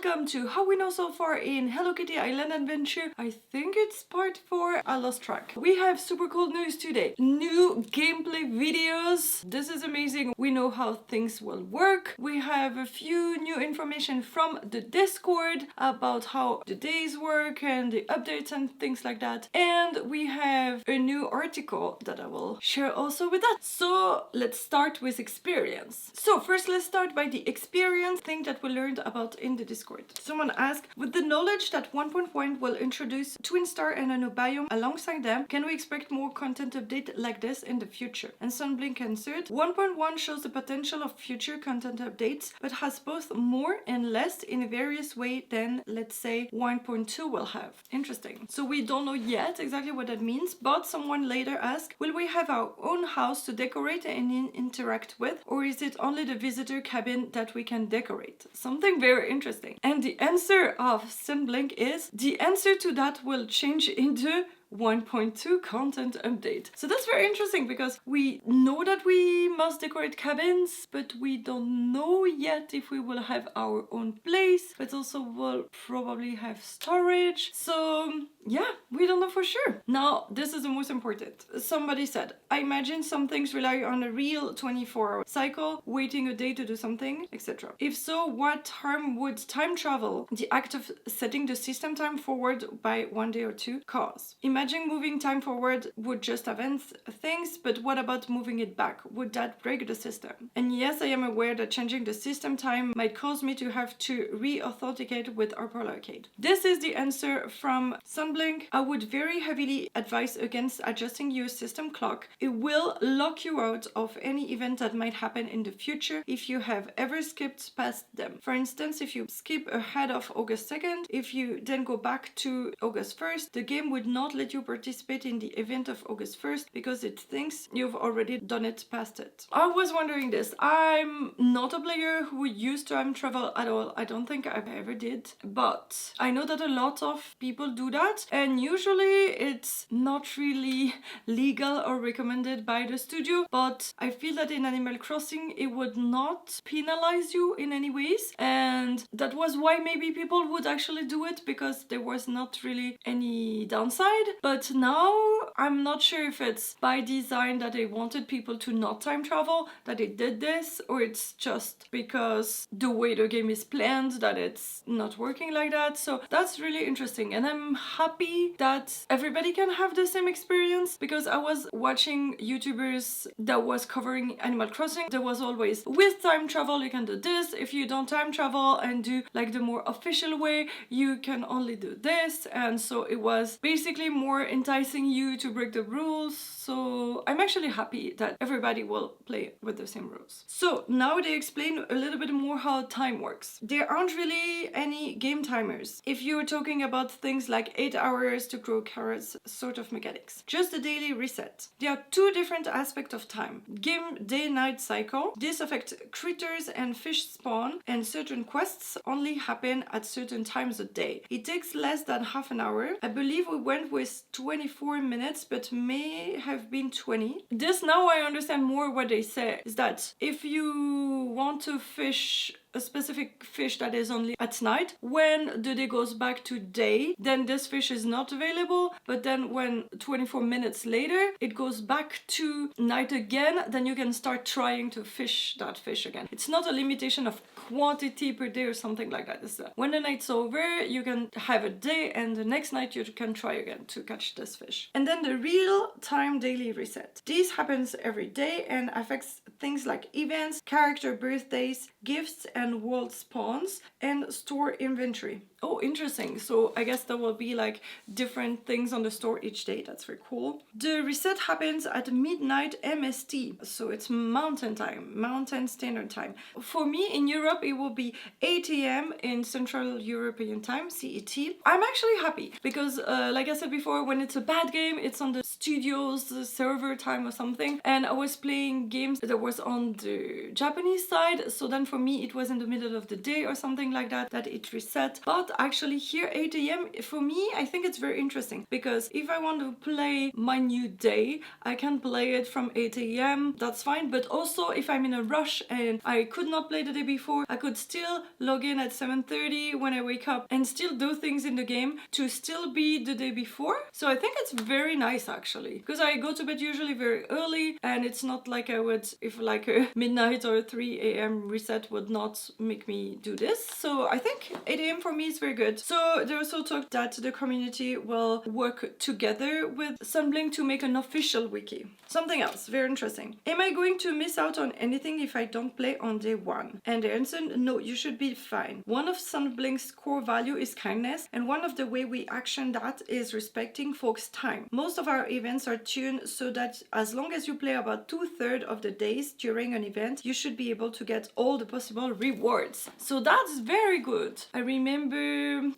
welcome to How We Know So Far in Hello Kitty Island Adventure. I think it's part 4, I lost track. We have super cool news today. New gameplay videos. This is amazing. We know how things will work. We have a few new information from the Discord about how the days work and the updates and things like that. And we have a new article that I will share also with us. So let's start with experience. So first let's start by the experience thing that we learned about in the Discord. Someone asked, with the knowledge that 1.1 will introduce Twin Star and a new biome alongside them, can we expect more content update like this in the future? And Sunblink answered, 1.1 shows the potential of future content updates, but has both more and less in a various way than, let's say, 1.2 will have. Interesting. So we don't know yet exactly what that means, but someone later asked, will we have our own house to decorate and interact with, or is it only the visitor cabin that we can decorate? Something very interesting. And the answer of Sunblink is, the answer to that will change into 1.2 content update. So that's very interesting because we know that we must decorate cabins, but we don't know yet if we will have our own place, but also will probably have storage. So yeah, we don't know for sure. Now, this is the most important. Somebody said, I imagine some things rely on a real 24-hour cycle, waiting a day to do something, etc. If so, what harm would time travel, the act of setting the system time forward by 1 day or 2, cause? Imagine moving time forward would just advance things, but what about moving it back? Would that break the system? And yes, I am aware that changing the system time might cause me to have to re-authenticate with Apple Arcade. This is the answer from Sunblink. I would very heavily advise against adjusting your system clock. It will lock you out of any event that might happen in the future if you have ever skipped past them. For instance, if you skip ahead of August 2nd, if you then go back to August 1st, the game would not let you participate in the event of August 1st because it thinks you've already done it past it. I was wondering this. I'm not a player who used time travel at all. I don't think I ever did, but I know that a lot of people do that, and usually it's not really legal or recommended by the studio, but I feel that in Animal Crossing it would not penalize you in any ways, and that was why maybe people would actually do it, because there was not really any downside. But now I'm not sure if it's by design that they wanted people to not time travel that they did this, or it's just because the way the game is planned that it's not working like that. So that's really interesting, and I'm happy that everybody can have the same experience, because I was watching YouTubers that was covering Animal Crossing. There was always, with time travel you can do this, if you don't time travel and do like the more official way you can only do this, and so it was basically more enticing you to break the rules. So I'm actually happy that everybody will play with the same rules. So now they explain a little bit more how time works. There aren't really any game timers if you're talking about things like 8 hours to grow carrots sort of mechanics. Just a daily reset. There are two different aspects of time. Game day-night cycle. This affects critters and fish spawn, and certain quests only happen at certain times a day. It takes less than half an hour. I believe we went with 24 minutes, but may have been 20. This, now I understand more what they say, is that if you want to fish a specific fish that is only at night, when the day goes back to day, then this fish is not available, but then when 24 minutes later it goes back to night again, then you can start trying to fish that fish again. It's not a limitation of quantity per day or something like that. It's when the night's over, you can have a day, and the next night you can try again to catch this fish. And then the real time daily reset. This happens every day and affects things like events, character birthdays, gifts, and world spawns, and store inventory. Oh, interesting. So I guess there will be like different things on the store each day. That's very cool. The reset happens at midnight MST. So it's mountain time, mountain standard time. For me in Europe, it will be 8 a.m. in Central European time, CET. I'm actually happy because like I said before, when it's a bad game, it's on the studio's server time or something. And I was playing games that was on the Japanese side. So then for me, it was in the middle of the day or something like that, that it reset. But actually here 8 a.m. for me, I think it's very interesting, because if I want to play my new day, I can play it from 8 a.m. That's fine. But also if I'm in a rush and I could not play the day before, I could still log in at 7:30 when I wake up and still do things in the game to still be the day before. So I think it's very nice actually, because I go to bed usually very early, and it's not like I would, if like a midnight or 3 a.m. reset would not make me do this. So I think 8 a.m. for me is very good. So they also talked that the community will work together with Sunblink to make an official wiki. Something else very interesting. Am I going to miss out on anything if I don't play on day one? And the answer, no, you should be fine. One of Sunblink's core value is kindness, and one of the way we action that is respecting folks' time. Most of our events are tuned so that as long as you play about 2/3 of the days during an event, you should be able to get all the possible rewards. So that's very good. I remember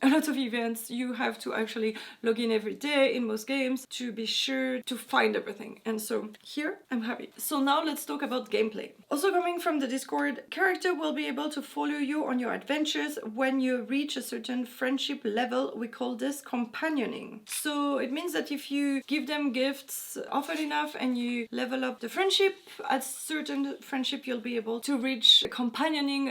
a lot of events you have to actually log in every day in most games to be sure to find everything, and so here I'm happy. So now let's talk about gameplay. Also coming from the Discord, character will be able to follow you on your adventures when you reach a certain friendship level. We call this companioning. So it means that if you give them gifts often enough and you level up the friendship, at certain friendship you'll be able to reach a companioning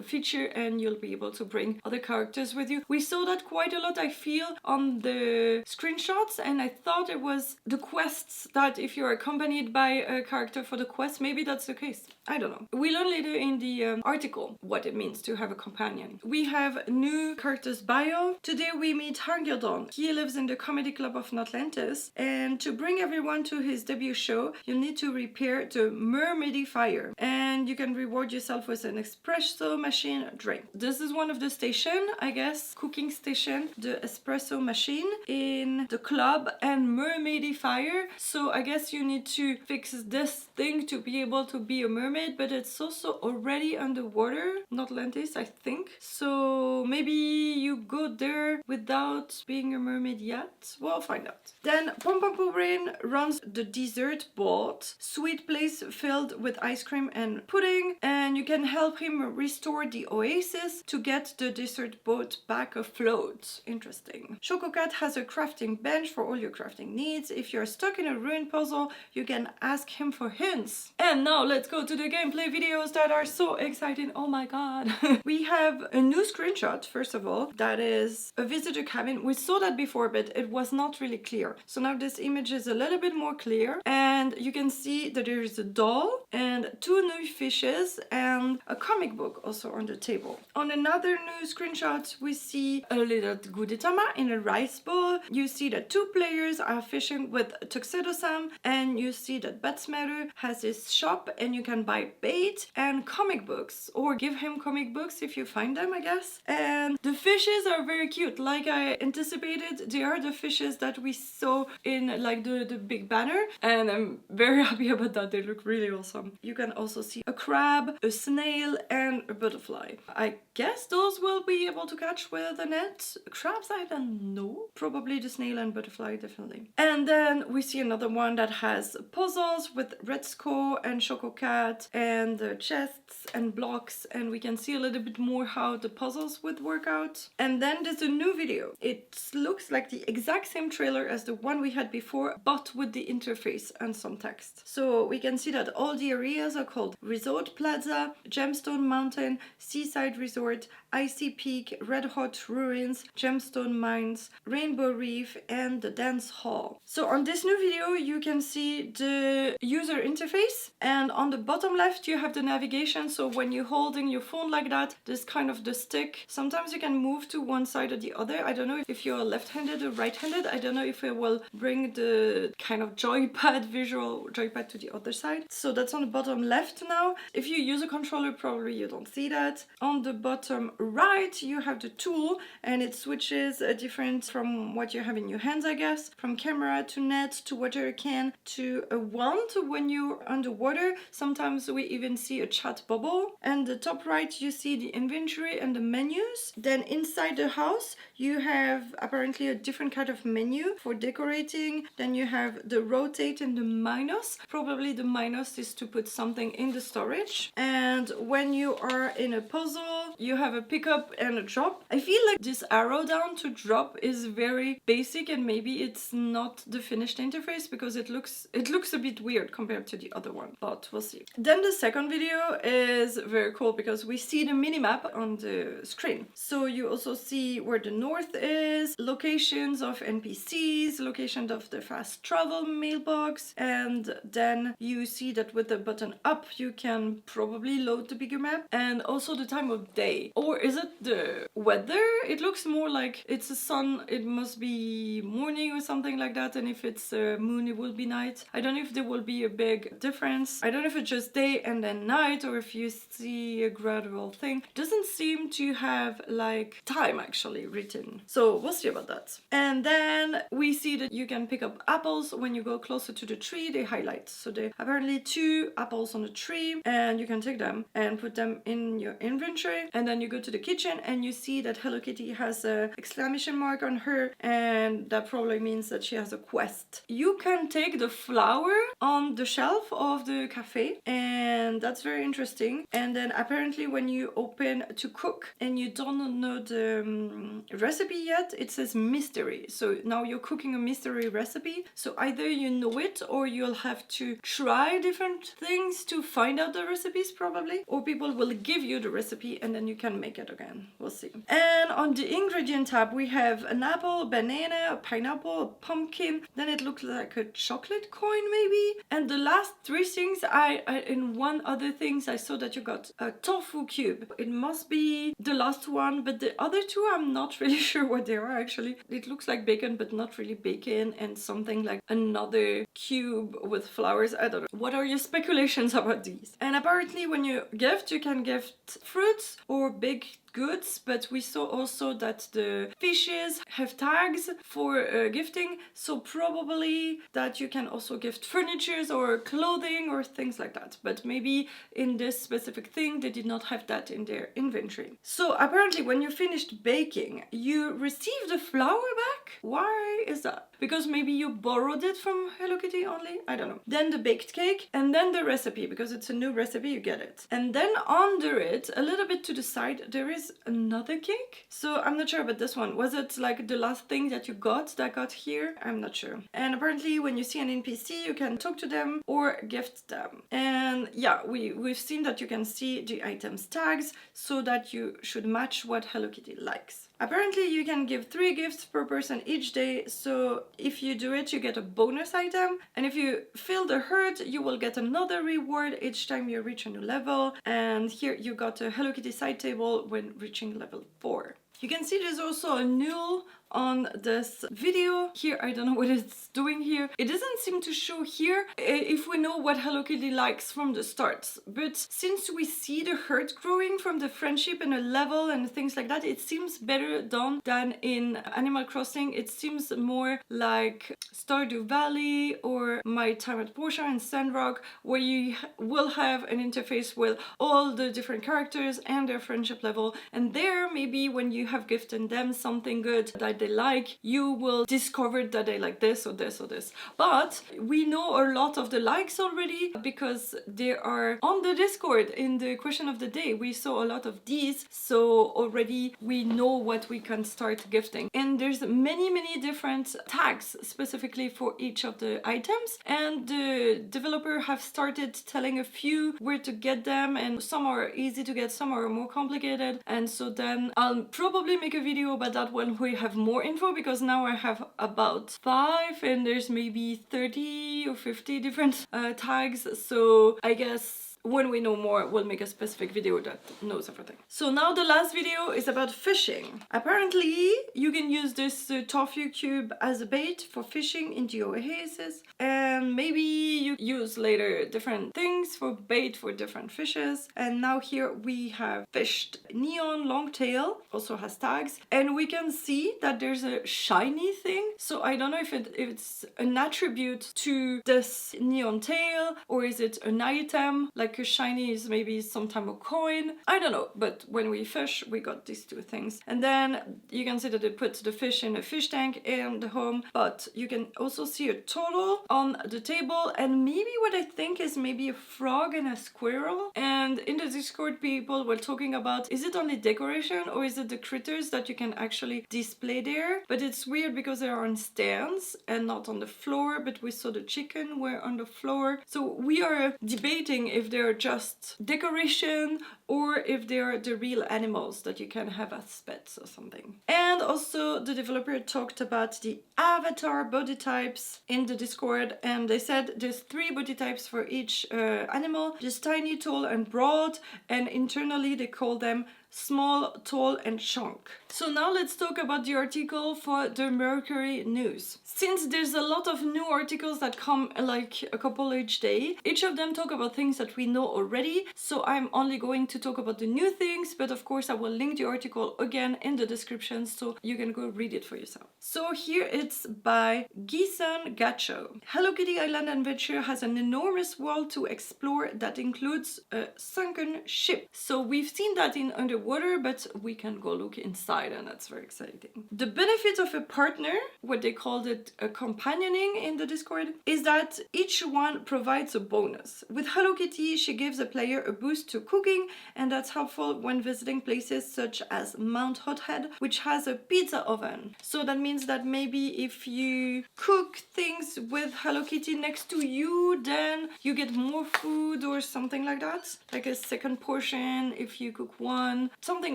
feature, and you'll be able to bring other characters with you. We saw that quite a lot, I feel, on the screenshots, and I thought it was the quests that if you're accompanied by a character for the quest, maybe that's the case. I don't know. We learn later in the article what it means to have a companion. We have new characters bio. Today we meet Hargerdon. He lives in the comedy club of Atlantis, and to bring everyone to his debut show, you need to repair the Mermaidifier, and you can reward yourself with an espresso machine drink. This is one of the station, I guess, cooking station, the espresso machine in the club and Mermaidifier. So I guess you need to fix this thing to be able to be a mermaid, but it's also already underwater, not Atlantis, I think. So maybe you go there without being a mermaid yet. We'll find out. Then Pom Pom Brain runs the dessert boat, sweet place filled with ice cream and pudding, and you can help him restore the oasis to get the dessert boat back afloat. Interesting. Chococat has a crafting bench for all your crafting needs. If you're stuck in a ruined puzzle, you can ask him for hints. And now let's go to the gameplay videos that are so exciting. Oh my god. We have a new screenshot, first of all, that is a visitor cabin. We saw that before, but it was not really clear. So now this image is a little bit more clear, and you can see that there is a doll and 2 new fishes and a comic book also on the table. On another new screenshot, we see a little Gudetama in a rice bowl. You see that 2 players are fishing with Tuxedo Sam, and you see that Batsmaru has his shop and you can buy bait and comic books, or give him comic books if you find them, I guess. And the fishes are very cute. Like I anticipated, they are the fishes that we saw in like the big banner, and I'm very happy about that. They look really awesome. You can also see a crab, a snail, and a butterfly. I guess those will be able to catch with a net. Crabs, I don't know. Probably the snail and butterfly, definitely. And then we see another one that has puzzles with Red Sco and Chococat and chests and blocks, and we can see a little bit more how the puzzles would work out. And then there's a new video. It looks like the exact same trailer as the one we had before, but with the interface and some text. So we can see that all the areas are called Resort Plaza, Gemstone Mountain, Seaside Resort, Icy Peak, Red Hot Ruins, Gemstone Mines, Rainbow Reef, and the Dance Hall. So on this new video you can see the user interface, and on the bottom left you have the navigation. So when you're holding your phone like that, there's kind of the stick. Sometimes you can move to one side or the other. I don't know if you're left-handed or right-handed. I don't know if it will bring the kind of joypad, visual joypad, to the other side. So that's on the bottom left now. If you use a controller, probably you don't see that. On the bottom right you have the tool, and it switches different from what you have in your hands, I guess, from camera to net to water can to a wand when you're underwater. Sometimes we even see a chat bubble. And the top right you see the inventory and the menus. Then inside the house you have apparently a different kind of menu for decorating. Then you have the rotate and the minus. Probably the minus is to put something in the storage, and when you are in a puzzle you have a pick up and a drop. I feel like this arrow down to drop is very basic, and maybe it's not the finished interface because it looks a bit weird compared to the other one, but we'll see. Then the second video is very cool because we see the minimap on the screen. So you also see where the north is, locations of NPCs, location of the fast travel mailbox, and then you see that with the button up you can probably load the bigger map, and also the time of day. Or is it the weather? It looks more like it's a sun, it must be morning or something like that, and if it's a moon it will be night. I don't know if there will be a big difference. I don't know if it's just day and then night, or if you see a gradual thing. It doesn't seem to have like time actually written, so we'll see about that. And then we see that you can pick up apples when you go closer to the tree. They highlight, so there are apparently 2 apples on the tree, and you can take them and put them in your inventory. And then you go to the kitchen and you see that Hello Kitty has a exclamation mark on her, and that probably means that she has a quest. You can take the flower on the shelf of the cafe, and that's very interesting. And then apparently when you open to cook and you don't know the recipe yet, it says mystery. So now you're cooking a mystery recipe, so either you know it or you'll have to try different things to find out the recipes probably, or people will give you the recipe and then you can make it again. We'll see. And on the ingredient tab we have an apple, a banana, a pineapple, a pumpkin, then it looks like a chocolate coin maybe. And the last 3 things, I in one other things I saw that you got a tofu cube. It must be the last one, but the other 2 I'm not really sure what they are actually. It looks like bacon but not really bacon, and something like another cube with flowers. I don't know. What are your speculations about these? And apparently when you gift, you can gift fruits or big goods, but we saw also that the fishes have tags for gifting, so probably that you can also gift furnitures or clothing or things like that, but maybe in this specific thing they did not have that in their inventory. So apparently when you finished baking you received the flower back. Why is that? Because maybe you borrowed it from Hello Kitty only? I don't know. Then the baked cake, and then the recipe, because it's a new recipe, you get it. And then under it, a little bit to the side, there is another cake. So I'm not sure about this one. Was it like the last thing that you got here? I'm not sure. And apparently when you see an NPC, you can talk to them or gift them. And yeah, we've seen that you can see the items tags so that you should match what Hello Kitty likes. Apparently you can give 3 gifts per person each day, so if you do it you get a bonus item, and if you fill the herd you will get another reward each time you reach a new level. And here you got a Hello Kitty side table when reaching level 4. You can see there's also a null on this video. Here, I don't know what it's doing here. It doesn't seem to show here if we know what Hello Kitty likes from the start. But since we see the herd growing from the friendship and a level and things like that, it seems better done than in Animal Crossing. It seems more like Stardew Valley or My Time at Portia and Sandrock, where you will have an interface with all the different characters and their friendship level. And there, maybe when you have gifted them something good that they like, you will discover that they like this or this or this. But we know a lot of the likes already because they are on the Discord in the question of the day. We saw a lot of these, so already we know what we can start gifting. And there's many different tags specifically for each of the items, and the developer have started telling a few where to get them, and some are easy to get, some are more complicated. And so then I'll probably make a video about that when we have more info, because now I have about 5 and there's maybe 30 or 50 different tags, so I guess when we know more, we'll make a specific video that knows everything. So now the last video is about fishing. Apparently, you can use this tofu cube as a bait for fishing in the oasis, and maybe you use later different things for bait for different fishes. And now here we have fished neon longtail, also has tags, and we can see that there's a shiny thing. So I don't know if it's an attribute to this neon tail, or is it an item, like like a shiny is maybe sometime a coin. I don't know, but when we fish, we got these two things. And then you can see that it puts the fish in a fish tank in the home, but you can also see a total on the table, and maybe what I think is maybe a frog and a squirrel. And in the Discord, people were talking about, is it only decoration or is it the critters that you can actually display there? But it's weird because they are on stands and not on the floor, but we saw the chicken were on the floor. So we are debating if they're just decoration or if they're the real animals that you can have as pets or something. And also the developer talked about the avatar body types in the Discord, and they said there's 3 body types for each animal, just tiny, tall and broad, and internally they call them small, tall and chunk. So now let's talk about the article for the Mercury news. Since there's a lot of new articles that come like a couple each day, each of them talk about things that we know already, so I'm only going to talk about the new things, but of course I will link the article again in the description so you can go read it for yourself. So here it's by GIESON CACHO. Hello Kitty Island Adventure has an enormous world to explore that includes a sunken ship. So we've seen that in underwater, but we can go look inside and that's very exciting. The benefit of a partner, what they called it a companioning in the Discord, is that each one provides a bonus. With Hello Kitty, she gives a player a boost to cooking, and that's helpful when visiting places such as Mount Hothead, which has a pizza oven. So that means that maybe if you cook things with Hello Kitty next to you, then you get more food or something like that. Like a second portion if you cook one, something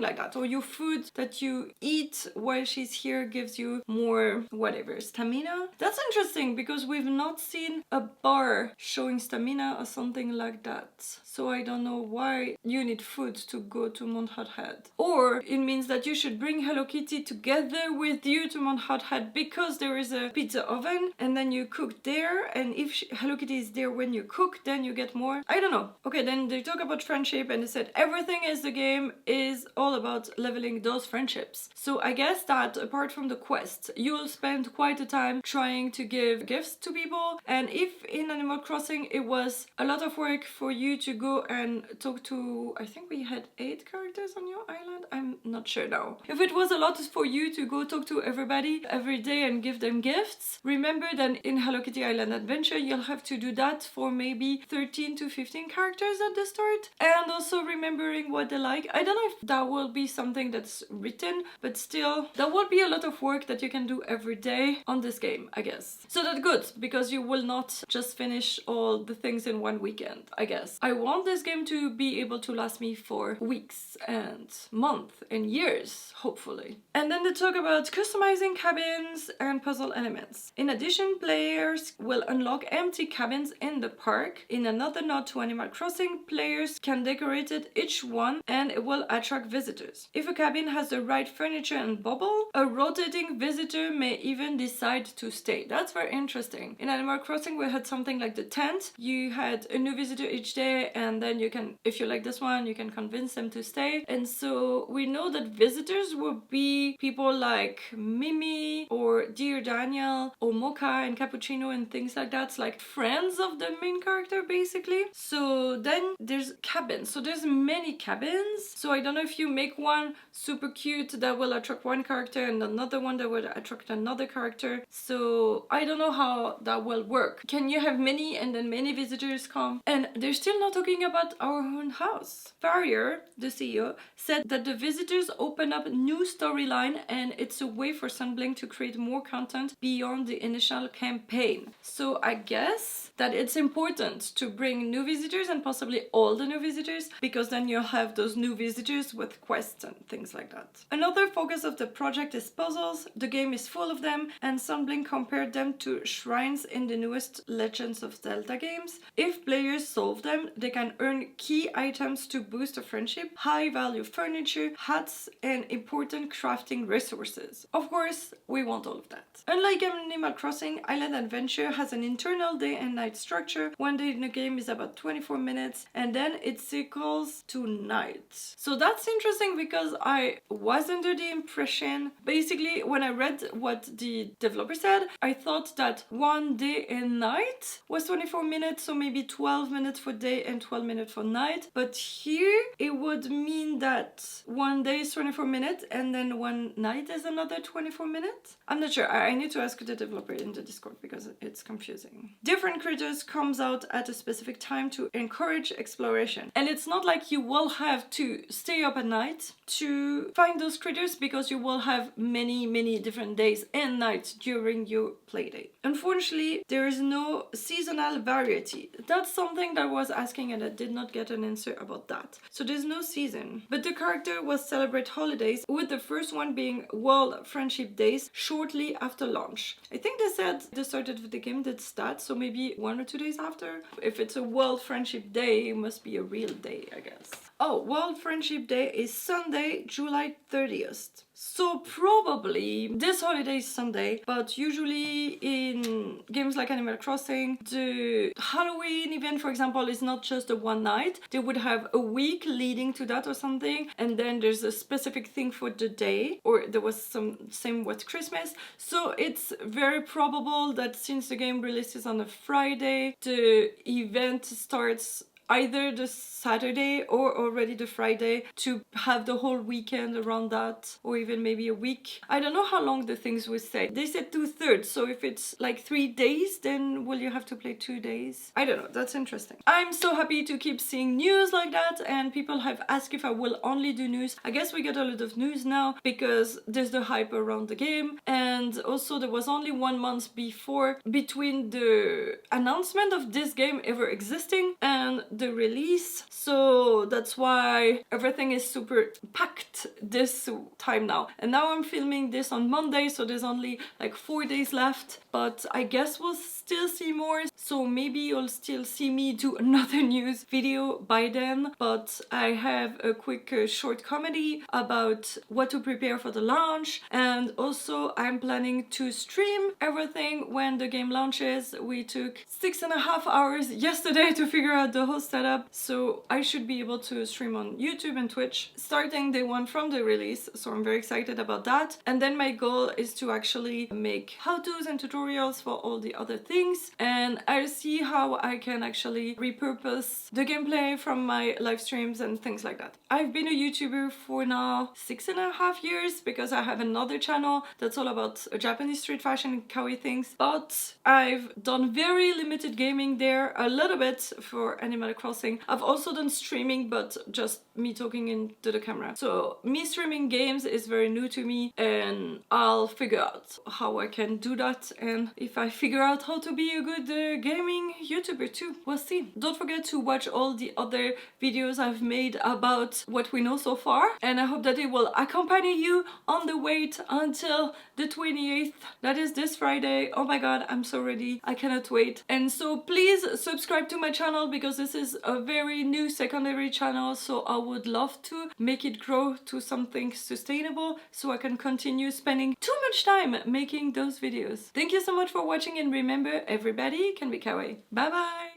like that. Or your food that you eat while she's here gives you more whatever, stamina. That's interesting because we've not seen a bar showing stamina or something like that. So I don't know why you need food to go to Mount Hothead. Or it means that you should bring Hello Kitty together with you to Mount Hothead because there is a pizza oven and then you cook there, and if Hello Kitty is there when you cook, then you get more. I don't know. Okay, then they talk about friendship and they said everything is the game is all about leveling those friendships. So I guess that apart from the quest, you'll spend quite a time trying to give gifts to people, and if in Animal Crossing it was a lot of work for you to go and talk to, I think we had 8 characters on your island, I'm not sure now. If it was a lot for you to go talk to everybody every day and give them gifts, remember that in Hello Kitty Island Adventure you'll have to do that for maybe 13 to 15 characters at the start, and also remembering what they like. I don't know if that will be something that's written, but still that would be a lot of work that you can do every day on this game, I guess. So that's good because you will not just finish all the things in one weekend, I guess. I want this game to be able to last me for weeks and months and years, hopefully. And then they talk about customizing cabins and puzzle elements. In addition, players will unlock empty cabins in the park. In another nod to Animal Crossing, players can decorate it each one and it will attract visitors. If a cabin has the right furniture and bubble, a rotating visitor may even decide to stay. That's very interesting. In Animal Crossing we had something like the tent. You had a new visitor each day and then you can, if you like this one, you can convince them to stay. And so we know that visitors will be people like Mimi or Dear Daniel or Mocha and Cappuccino and things like that. It's like friends of the main character basically. So then there's cabins. So there's many cabins. So I don't know if you make one super cute that will attract one character and another one that will attract another character. So I don't know how that will work. Can you have many and then many visitors come? And they're still not talking about our own house. Farrier, the CEO, said that the visitors open up new storyline and it's a way for Sunblink to create more content beyond the initial campaign. So I guess that it's important to bring new visitors and possibly all the new visitors, because then you'll have those new visitors with quests and things like that. Another focus of the project is puzzles. The game is full of them, and Sunblink compared them to shrines in the newest Legends of Zelda games. If players solve them, they can earn key items to boost a friendship, high value furniture, hats, and important crafting resources. Of course, we want all of that. Unlike Animal Crossing, Island Adventure has an internal day and night night structure. One day in the game is about 24 minutes and then it cycles to night. So that's interesting because I was under the impression, basically when I read what the developer said, I thought that one day and night was 24 minutes, so maybe 12 minutes for day and 12 minutes for night. But here it would mean that one day is 24 minutes and then one night is another 24 minutes. I'm not sure. I need to ask the developer in the Discord because it's confusing. Different critters comes out at a specific time to encourage exploration. And it's not like you will have to stay up at night to find those critters because you will have many different days and nights during your playdate. Unfortunately, there is no seasonal variety. That's something that I was asking and I did not get an answer about that. So there's no season. But the character will celebrate holidays, with the first one being World Friendship Days shortly after launch. I think they said the start of the game did start, so maybe 1 or 2 days after. If it's a World Friendship Day, it must be a real day, I guess. Oh, World Friendship Day is Sunday, July 30th. So probably this holiday is Sunday, but usually in games like Animal Crossing, the Halloween event, for example, is not just a one night. They would have a week leading to that or something, and then there's a specific thing for the day, or there was some same with Christmas. So it's very probable that since the game releases on a Friday, the event starts either the Saturday or already the Friday to have the whole weekend around that, or even maybe a week. I don't know how long the things will say. They said 2/3, so if it's like 3 days, then will you have to play 2 days? I don't know, that's interesting. I'm so happy to keep seeing news like that, and people have asked if I will only do news. I guess we get a lot of news now because there's the hype around the game, and also there was only 1 month before between the announcement of this game ever existing and the release, so that's why everything is super packed this time now. And now I'm filming this on Monday, so there's only like 4 days left, but I guess we'll still see more, so maybe you'll still see me do another news video by then. But I have a quick short comedy about what to prepare for the launch, and also I'm planning to stream everything when the game launches. We took 6.5 hours yesterday to figure out the whole setup, so I should be able to stream on YouTube and Twitch starting day 1 from the release, so I'm very excited about that. And then my goal is to actually make how-tos and tutorials for all the other things, and I'll see how I can actually repurpose the gameplay from my live streams and things like that. I've been a YouTuber for now 6.5 years because I have another channel that's all about Japanese street fashion and kawaii things, but I've done very limited gaming there, a little bit for Animal Crossing. I've also done streaming, but just me talking into the camera. So me streaming games is very new to me, and I'll figure out how I can do that, and if I figure out how to be a good gaming YouTuber too, we'll see. Don't forget to watch all the other videos I've made about what we know so far, and I hope that it will accompany you on the wait until the 28th. That is this Friday. Oh my god, I'm so ready. I cannot wait. And so please subscribe to my channel because this is a very new secondary channel, so I would love to make it grow to something sustainable so I can continue spending too much time making those videos. Thank you so much for watching, and remember, everybody can be kawaii. Bye bye!